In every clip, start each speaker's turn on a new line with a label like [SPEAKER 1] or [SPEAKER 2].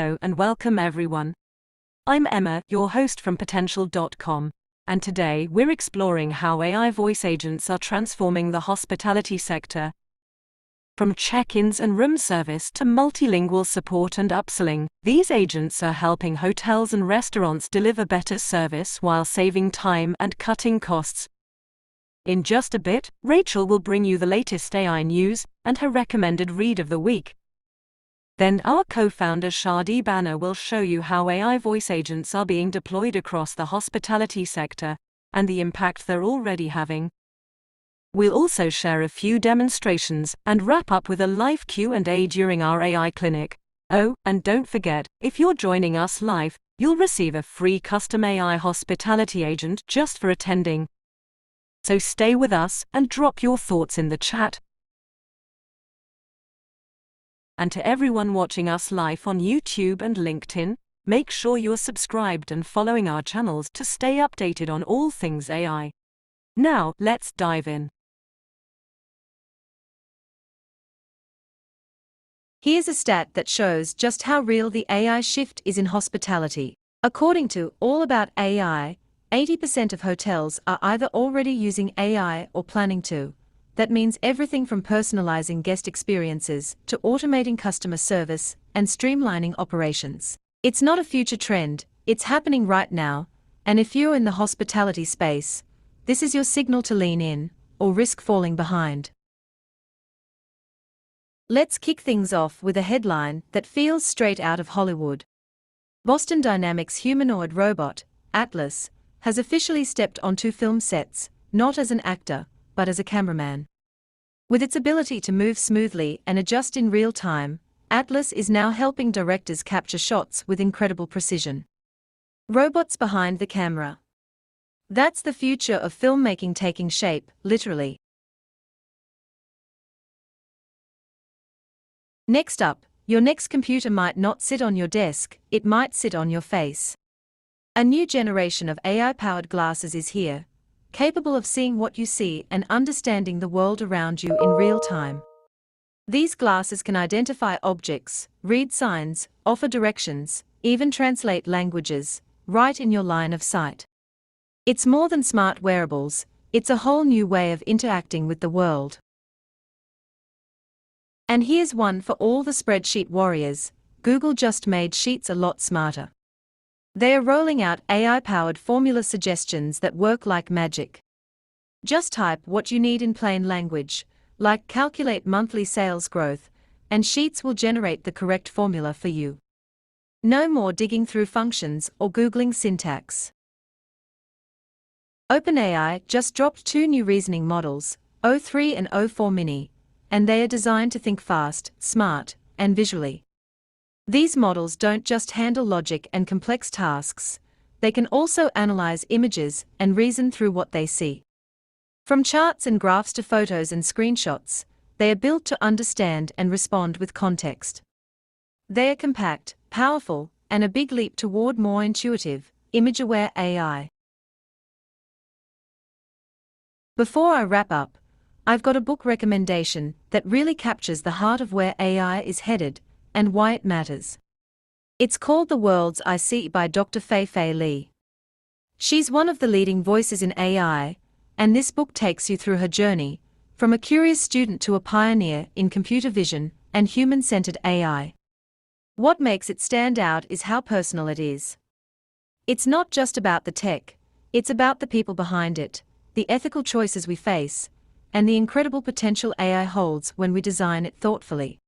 [SPEAKER 1] Hello and welcome everyone. I'm Emma, your host from Potential.com, and today we're exploring how AI voice agents are transforming the hospitality sector. From check-ins and room service to multilingual support and upselling, these agents are helping hotels and restaurants deliver better service while saving time and cutting costs. In just a bit, Rachel will bring you the latest AI news and her recommended read of the week. Then our co-founder Shadi Banner will show you how AI voice agents are being deployed across the hospitality sector and the impact they're already having. We'll also share a few demonstrations and wrap up with a live Q&A during our AI clinic. Oh, and don't forget, if you're joining us live, you'll receive a free custom AI hospitality agent just for attending. So stay with us and drop your thoughts in the chat. And to everyone watching us live on YouTube and LinkedIn, make sure you're subscribed and following our channels to stay updated on all things AI. Now, let's dive in.
[SPEAKER 2] Here's a stat that shows just how real the AI shift is in hospitality. According to All About AI, 80% of hotels are either already using AI or planning to. That means everything from personalizing guest experiences to automating customer service and streamlining operations. It's not a future trend, it's happening right now, and if you're in the hospitality space, this is your signal to lean in or risk falling behind. Let's kick things off with a headline that feels straight out of Hollywood. Boston Dynamics humanoid robot, Atlas, has officially stepped onto film sets, not as an actor, but as a cameraman. With its ability to move smoothly and adjust in real time, Atlas is now helping directors capture shots with incredible precision. Robots behind the camera. That's the future of filmmaking taking shape, literally. Next up, your next computer might not sit on your desk, it might sit on your face. A new generation of AI-powered glasses is here, capable of seeing what you see and understanding the world around you in real time. These glasses can identify objects, read signs, offer directions, even translate languages, right in your line of sight. It's more than smart wearables, it's a whole new way of interacting with the world. And here's one for all the spreadsheet warriors: Google just made Sheets a lot smarter. They are rolling out AI-powered formula suggestions that work like magic. Just type what you need in plain language, like calculate monthly sales growth, and Sheets will generate the correct formula for you. No more digging through functions or Googling syntax. OpenAI just dropped two new reasoning models, O3 and O4 Mini, and they are designed to think fast, smart, and visually. These models don't just handle logic and complex tasks, they can also analyze images and reason through what they see. From charts and graphs to photos and screenshots, they are built to understand and respond with context. They are compact, powerful, and a big leap toward more intuitive, image-aware AI. Before I wrap up, I've got a book recommendation that really captures the heart of where AI is headed and why it matters. It's called The Worlds I See by Dr. Fei-Fei Li. She's one of the leading voices in AI, and this book takes you through her journey, from a curious student to a pioneer in computer vision and human-centered AI. What makes it stand out is how personal it is. It's not just about the tech, it's about the people behind it, the ethical choices we face, and the incredible potential AI holds when we design it thoughtfully.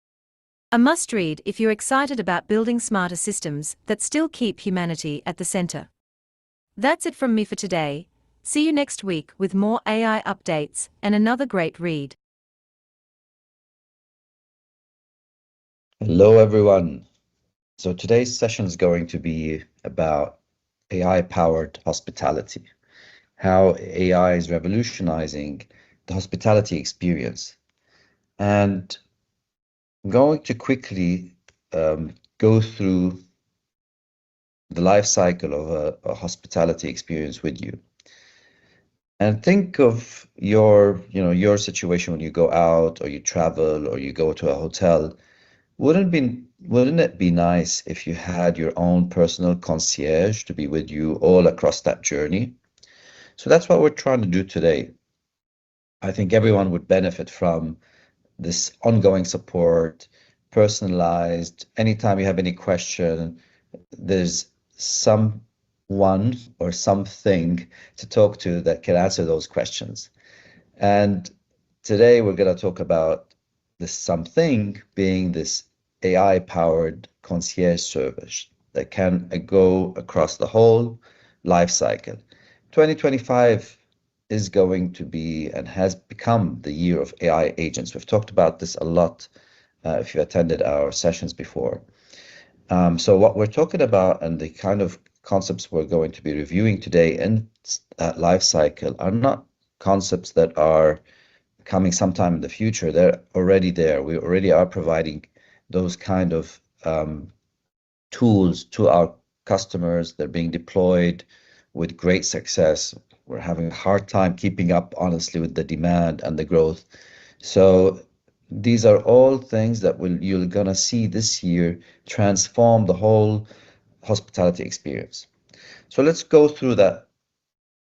[SPEAKER 2] A must-read if you're excited about building smarter systems that still keep humanity at the center. That's it from me for today. See you next week with more AI updates and another great read.
[SPEAKER 3] Hello, everyone. So today's session is going to be about AI-powered hospitality, how AI is revolutionizing the hospitality experience. And I'm going to quickly go through the life cycle of a hospitality experience with you. And think of your situation when you go out or you travel or you go to a hotel. Wouldn't it be nice if you had your own personal concierge to be with you all across that journey? So that's what we're trying to do today. I think everyone would benefit from this ongoing support, personalized. Anytime you have any question, there's someone or something to talk to that can answer those questions. And today we're going to talk about this something being this AI-powered concierge service that can go across the whole life cycle. 2025 is going to be and has become the year of AI agents. We've talked about this a lot if you attended our sessions before. So what we're talking about and the kind of concepts we're going to be reviewing today in that life cycle are not concepts that are coming sometime in the future. They're already there. We already are providing those kind of tools to our customers. They're being deployed with great success. We're having a hard time keeping up, honestly, with the demand and the growth. So these are all things that you're gonna see this year transform the whole hospitality experience. So let's go through that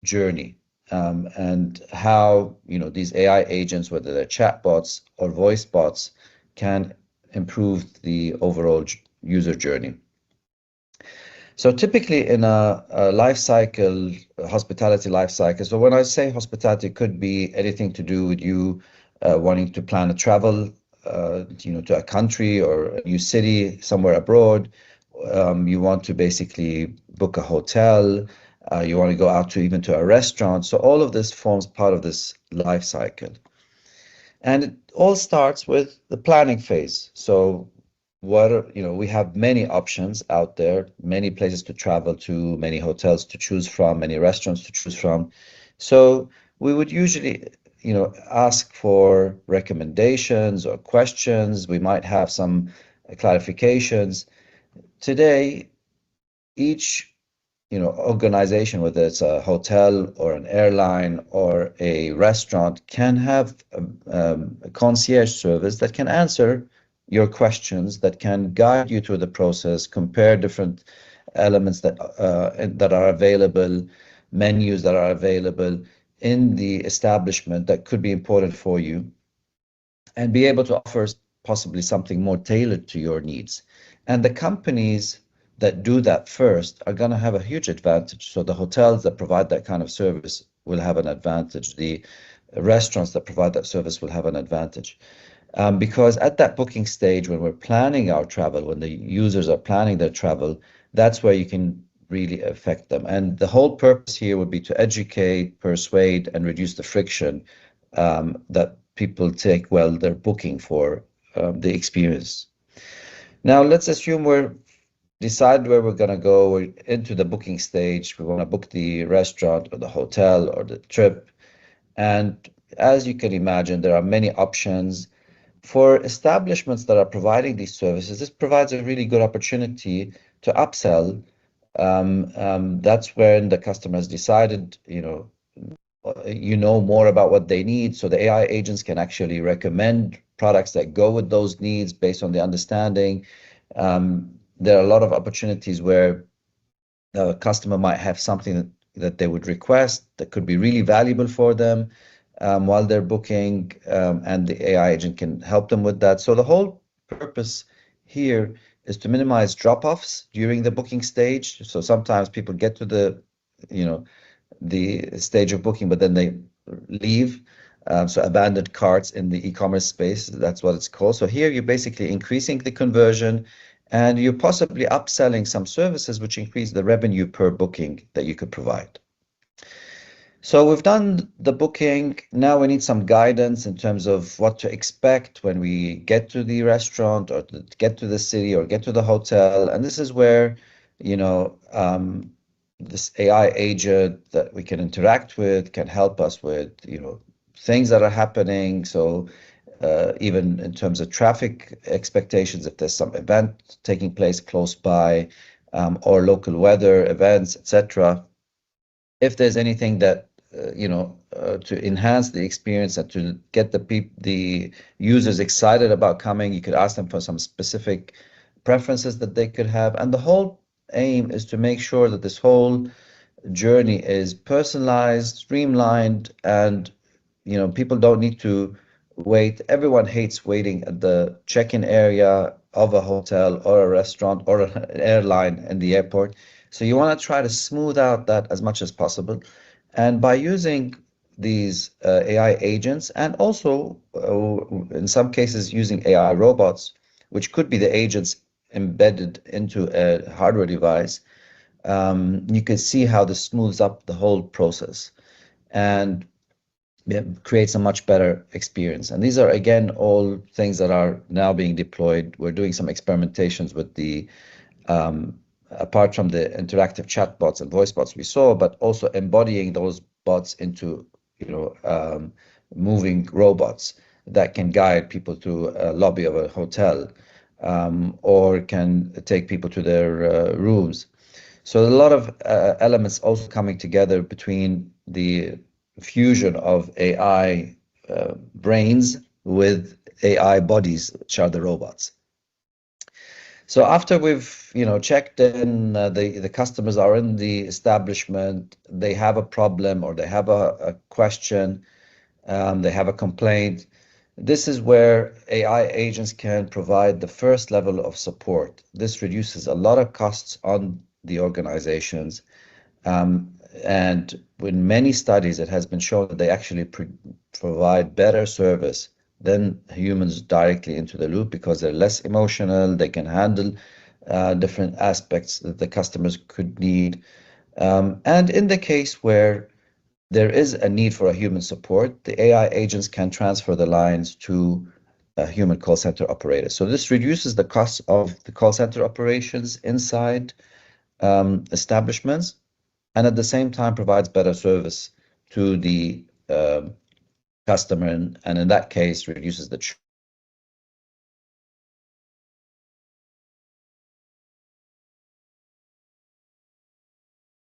[SPEAKER 3] journey and how these AI agents, whether they're chatbots or voice bots, can improve the overall user journey. So typically in a life cycle, a hospitality life cycle, so when I say hospitality, it could be anything to do with you wanting to plan a travel, to a country or a new city, somewhere abroad. You want to basically book a hotel. You want to go out to even to a restaurant. So all of this forms part of this life cycle. And it all starts with the planning phase. So we have many options out there, many places to travel to, many hotels to choose from, many restaurants to choose from. So we would usually, ask for recommendations or questions. We might have some clarifications. Today, each organization, whether it's a hotel or an airline or a restaurant, can have a concierge service that can answer your questions, that can guide you through the process, compare different elements that are available, menus that are available in the establishment that could be important for you, and be able to offer possibly something more tailored to your needs. And the companies that do that first are going to have a huge advantage. So the hotels that provide that kind of service will have an advantage. The restaurants that provide that service will have an advantage. Because at that booking stage, when we're planning our travel, when the users are planning their travel, that's where you can really affect them. And the whole purpose here would be to educate, persuade, and reduce the friction that people take while they're booking for the experience. Now, let's assume we're decide where we're going to go. We're into the booking stage. We want to book the restaurant or the hotel or the trip. And as you can imagine, there are many options. For establishments that are providing these services, this provides a really good opportunity to upsell. That's when the customer has decided, more about what they need. So the AI agents can actually recommend products that go with those needs based on the understanding. There are a lot of opportunities where the customer might have something that they would request that could be really valuable for them while they're booking, and the AI agent can help them with that. So the whole purpose here is to minimize drop-offs during the booking stage. So sometimes people get to the stage of booking, but then they leave. So abandoned carts in the e-commerce space, that's what it's called. So here you're basically increasing the conversion, and you're possibly upselling some services which increase the revenue per booking that you could provide. So we've done the booking. Now we need some guidance in terms of what to expect when we get to the restaurant or get to the city or get to the hotel. And this is where, this AI agent that we can interact with can help us with, things that are happening. So even in terms of traffic expectations, if there's some event taking place close by, or local weather events, etc. If there's anything that to enhance the experience and to get the users excited about coming. You could ask them for some specific preferences that they could have, and the whole aim is to make sure that this whole journey is personalized, streamlined, and people don't need to wait. Everyone hates waiting at the check-in area of a hotel or a restaurant or an airline in the airport. So you want to try to smooth out that as much as possible. And by using these AI agents, and also in some cases using AI robots, which could be the agents embedded into a hardware device, you can see how this smooths up the whole process and creates a much better experience. And these are, again, all things that are now being deployed. We're doing some experimentations with apart from the interactive chatbots and voice bots we saw, but also embodying those bots into, moving robots that can guide people to a lobby of a hotel, or can take people to their rooms. So a lot of elements also coming together between the fusion of AI brains with AI bodies, which are the robots. So after we've checked in, the customers are in the establishment, they have a problem or they have a question, they have a complaint. This is where AI agents can provide the first level of support. This reduces a lot of costs on the organizations. And in many studies, it has been shown that they actually provide better service than humans directly into the loop because they're less emotional. They can handle different aspects that the customers could need. And in the case where there is a need for a human support, the AI agents can transfer the lines to a human call center operator. So this reduces the cost of the call center operations inside establishments, and at the same time provides better service to the customer, and in that case reduces the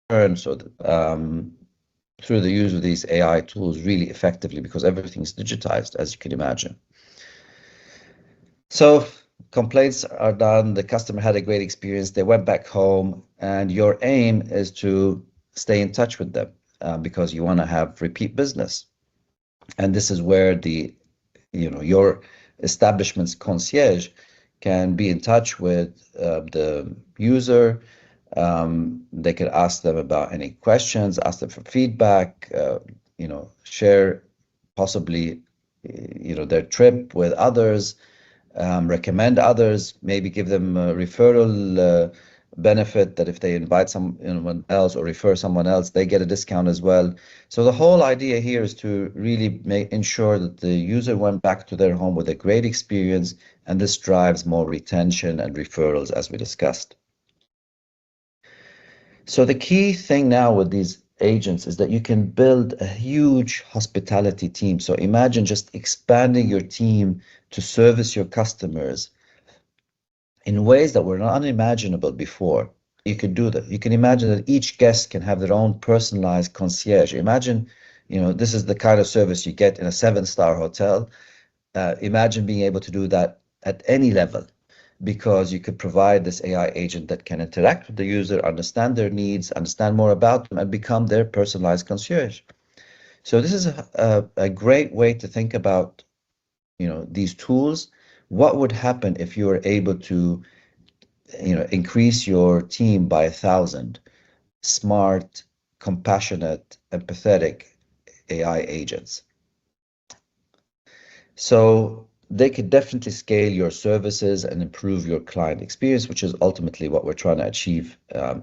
[SPEAKER 3] churn. So through the use of these AI tools really effectively, because everything's digitized, as you can imagine. So complaints are done, the customer had a great experience, they went back home, and your aim is to stay in touch with them because you want to have repeat business. And this is where your establishment's concierge can be in touch with the user. They could ask them about any questions, ask them for feedback, share possibly their trip with others, recommend others, maybe give them a referral benefit that if they invite someone else or refer someone else, they get a discount as well. So the whole idea here is to really ensure that the user went back to their home with a great experience, and this drives more retention and referrals, as we discussed. So the key thing now with these agents is that you can build a huge hospitality team. So imagine just expanding your team to service your customers in ways that were unimaginable before. You could do that. You can imagine that each guest can have their own personalized concierge. Imagine, this is the kind of service you get in a 7-star hotel. Imagine being able to do that at any level, because you could provide this AI agent that can interact with the user, understand their needs, understand more about them, and become their personalized concierge. So this is a great way to think about, these tools. What would happen if you were able to, increase your team by 1,000 smart, compassionate, empathetic AI agents? So they could definitely scale your services and improve your client experience, which is ultimately what we're trying to achieve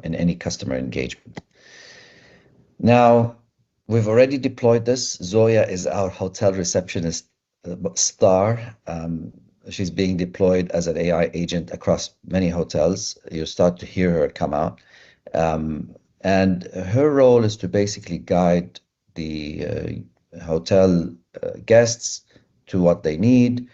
[SPEAKER 3] in any customer engagement. Now, we've already deployed this. Zoya is our hotel receptionist star. She's being deployed as an AI agent across many hotels. You'll start to hear her come out. And her role is to basically guide the hotel guests to what they need.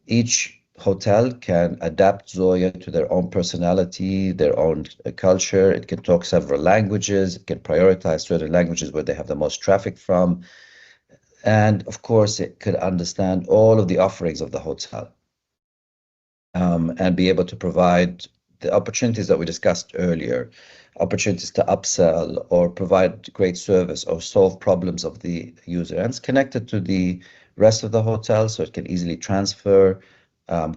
[SPEAKER 3] Each hotel can adapt Zoya to their own personality, their own culture. It can talk several languages. It can prioritize certain languages where they have the most traffic from. And of course, it could understand all of the offerings of the hotel, and be able to provide the opportunities that we discussed earlier, opportunities to upsell or provide great service or solve problems of the user. And it's connected to the rest of the hotel, so it can easily transfer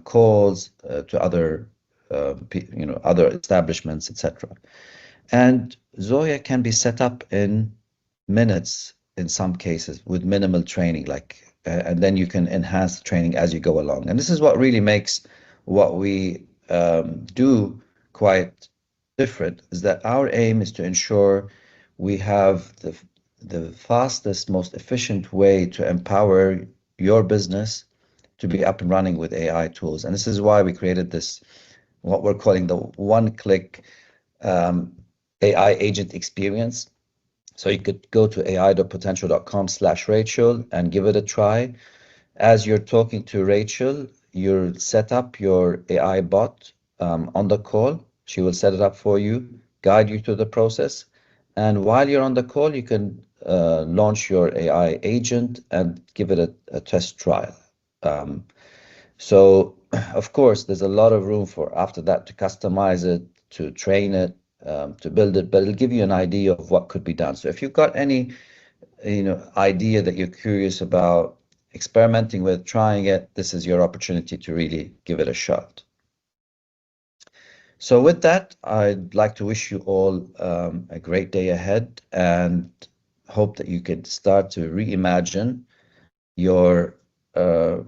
[SPEAKER 3] calls to other, other establishments, etc. And Zoya can be set up in minutes in some cases with minimal training, and then you can enhance the training as you go along. And this is what really makes what we do quite different, is that our aim is to ensure we have the fastest, most efficient way to empower your business to be up and running with AI tools. And this is why we created this, what we're calling the one-click AI agent experience. So you could go to ai.potential.com/Rachel and give it a try. As you're talking to Rachel, you'll set up your AI bot on the call. She will set it up for you, guide you through the process. And while you're on the call, you can launch your AI agent and give it a test trial. So, of course, there's a lot of room for after that to customize it, to train it, to build it, but it'll give you an idea of what could be done. So if you've got any, idea that you're curious about experimenting with, trying it, this is your opportunity to really give it a shot. So with that, I'd like to wish you all a great day ahead and hope that you could start to reimagine your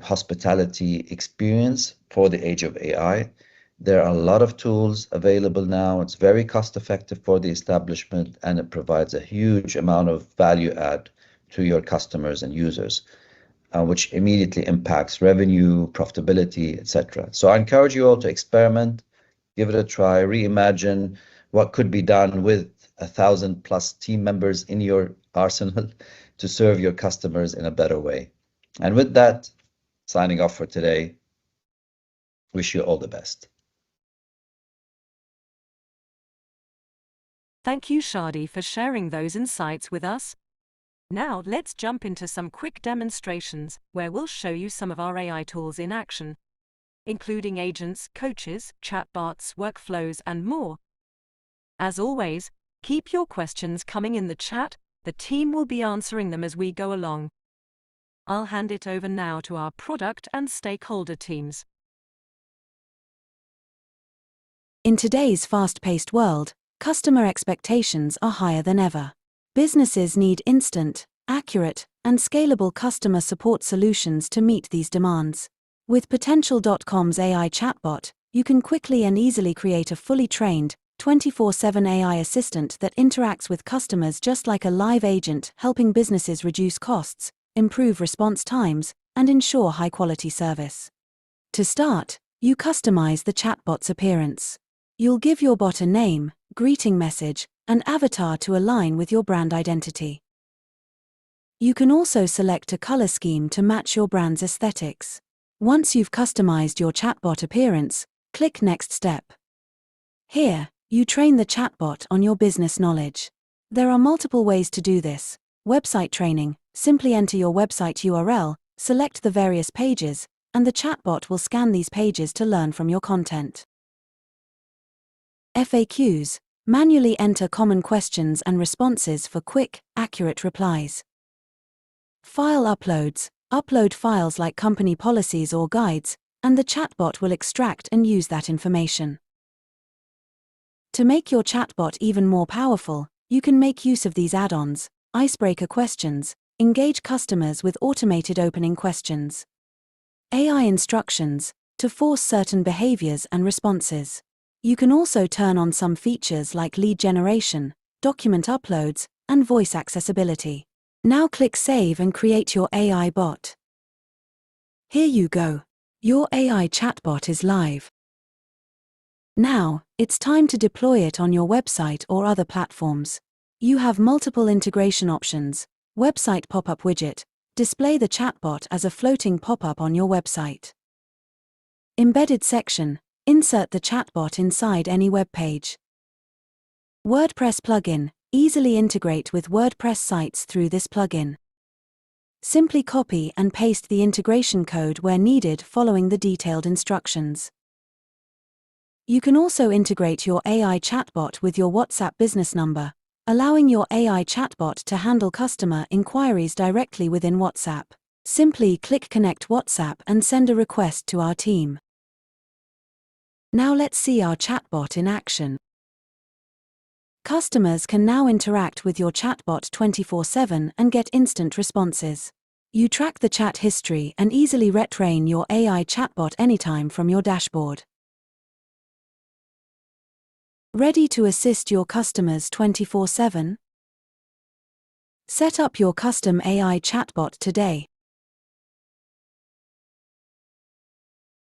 [SPEAKER 3] hospitality experience for the age of AI. There are a lot of tools available now. It's very cost effective for the establishment, and it provides a huge amount of value add to your customers and users, which immediately impacts revenue, profitability, etc. So I encourage you all to experiment, give it a try, reimagine what could be done with 1,000+ team members in your arsenal to serve your customers in a better way. And with that, signing off for today. Wish you all the best.
[SPEAKER 1] Thank you, Shadi, for sharing those insights with us. Now, let's jump into some quick demonstrations where we'll show you some of our AI tools in action, including agents, coaches, chatbots, workflows, and more. As always, keep your questions coming in the chat. The team will be answering them as we go along. I'll hand it over now to our product and stakeholder teams.
[SPEAKER 2] In today's fast-paced world, customer expectations are higher than ever. Businesses need instant, accurate, and scalable customer support solutions to meet these demands. With Potential.com's AI chatbot, you can quickly and easily create a fully trained, 24/7 AI assistant that interacts with customers just like a live agent, helping businesses reduce costs, improve response times, and ensure high-quality service. To start, you customize the chatbot's appearance. You'll give your bot a name, greeting message, and avatar to align with your brand identity. You can also select a color scheme to match your brand's aesthetics. Once you've customized your chatbot appearance, click Next Step. Here, you train the chatbot on your business knowledge. There are multiple ways to do this. Website training: simply enter your website URL, select the various pages, and the chatbot will scan these pages to learn from your content. FAQs: manually enter common questions and responses for quick, accurate replies. File uploads: upload files like company policies or guides, and the chatbot will extract and use that information. To make your chatbot even more powerful, you can make use of these add-ons: icebreaker questions, engage customers with automated opening questions. AI instructions, to force certain behaviors and responses. You can also turn on some features like lead generation, document uploads, and voice accessibility. Now click Save and create your AI bot. Here you go. Your AI chatbot is live. Now, it's time to deploy it on your website or other platforms. You have multiple integration options: website pop-up widget, display the chatbot as a floating pop-up on your website. Embedded section. Insert the chatbot inside any web page. WordPress plugin. Easily integrate with WordPress sites through this plugin. Simply copy and paste the integration code where needed following the detailed instructions. You can also integrate your AI chatbot with your WhatsApp business number, allowing your AI chatbot to handle customer inquiries directly within WhatsApp. Simply click Connect WhatsApp and send a request to our team. Now let's see our chatbot in action. Customers can now interact with your chatbot 24/7 and get instant responses. You track the chat history and easily retrain your AI chatbot anytime from your dashboard. Ready to assist your customers 24/7? Set up your custom AI chatbot today.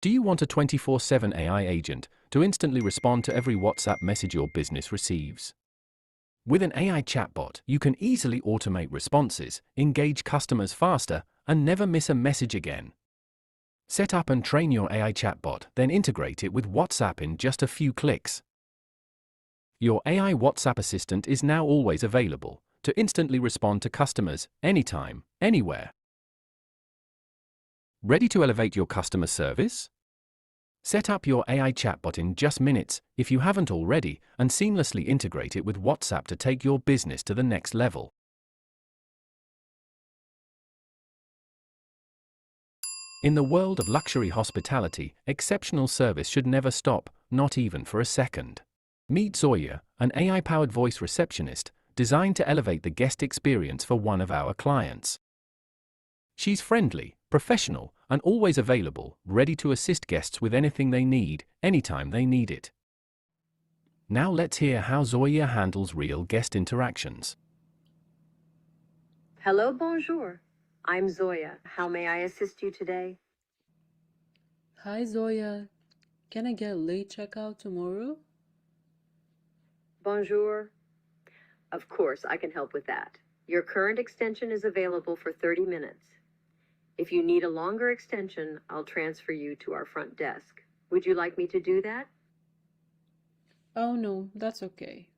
[SPEAKER 4] Do you want a 24/7 AI agent to instantly respond to every WhatsApp message your business receives? With an AI chatbot, you can easily automate responses, engage customers faster, and never miss a message again. Set up and train your AI chatbot, then integrate it with WhatsApp in just a few clicks. Your AI WhatsApp assistant is now always available to instantly respond to customers anytime, anywhere. Ready to elevate your customer service? Set up your AI chatbot in just minutes if you haven't already and seamlessly integrate it with WhatsApp to take your business to the next level. In the world of luxury hospitality, exceptional service should never stop, not even for a second. Meet Zoya, an AI-powered voice receptionist designed to elevate the guest experience for one of our clients. She's friendly, professional, and always available, ready to assist guests with anything they need, anytime they need it. Now let's hear how Zoya handles real guest interactions.
[SPEAKER 5] Hello, bonjour. I'm Zoya. How may I assist you today?
[SPEAKER 6] Hi Zoya, can I get late checkout tomorrow?
[SPEAKER 5] Bonjour. Of course, I can help with that. Your current extension is available for 30 minutes. If you need a longer extension, I'll transfer you to our front desk. Would you like me to do that?
[SPEAKER 6] Oh no, that's okay.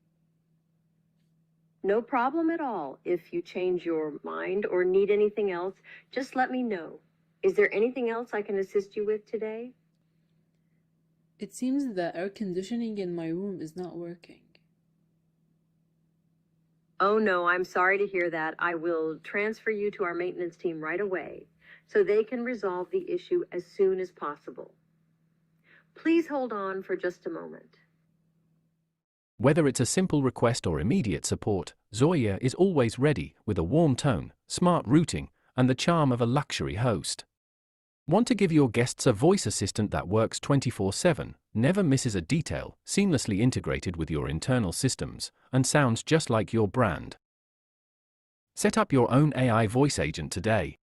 [SPEAKER 5] No problem at all. If you change your mind or need anything else, just let me know. Is there anything else I can assist you with today?
[SPEAKER 6] It seems the air conditioning in my room is not working.
[SPEAKER 5] Oh no, I'm sorry to hear that. I will transfer you to our maintenance team right away so they can resolve the issue as soon as possible. Please hold on for just a moment.
[SPEAKER 4] Whether it's a simple request or immediate support, Zoya is always ready with a warm tone, smart routing, and the charm of a luxury host. Want to give your guests a voice assistant that works 24/7, never misses a detail, seamlessly integrated with your internal systems, and sounds just like your brand? Set up your own AI voice agent today.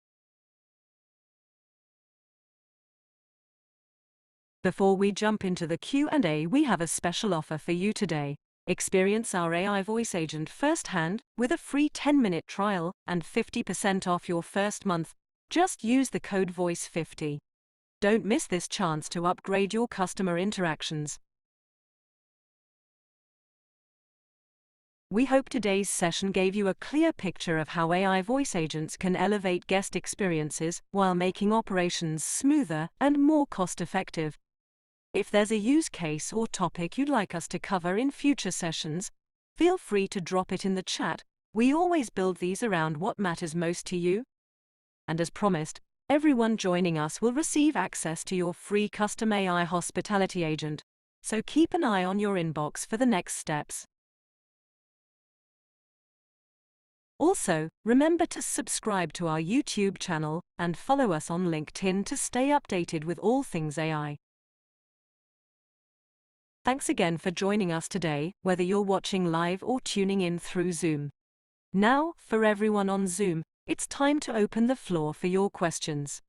[SPEAKER 1] Before we jump into the Q&A, we have a special offer for you today. Experience our AI voice agent firsthand with a free 10-minute trial and 50% off your first month. Just use the code VOICE50. Don't miss this chance to upgrade your customer interactions. We hope today's session gave you a clear picture of how AI voice agents can elevate guest experiences while making operations smoother and more cost-effective. If there's a use case or topic you'd like us to cover in future sessions, feel free to drop it in the chat. We always build these around what matters most to you. And as promised, everyone joining us will receive access to your free custom AI hospitality agent. So keep an eye on your inbox for the next steps. Also, remember to subscribe to our YouTube channel and follow us on LinkedIn to stay updated with all things AI. Thanks again for joining us today, whether you're watching live or tuning in through Zoom. Now, for everyone on Zoom, it's time to open the floor for your questions.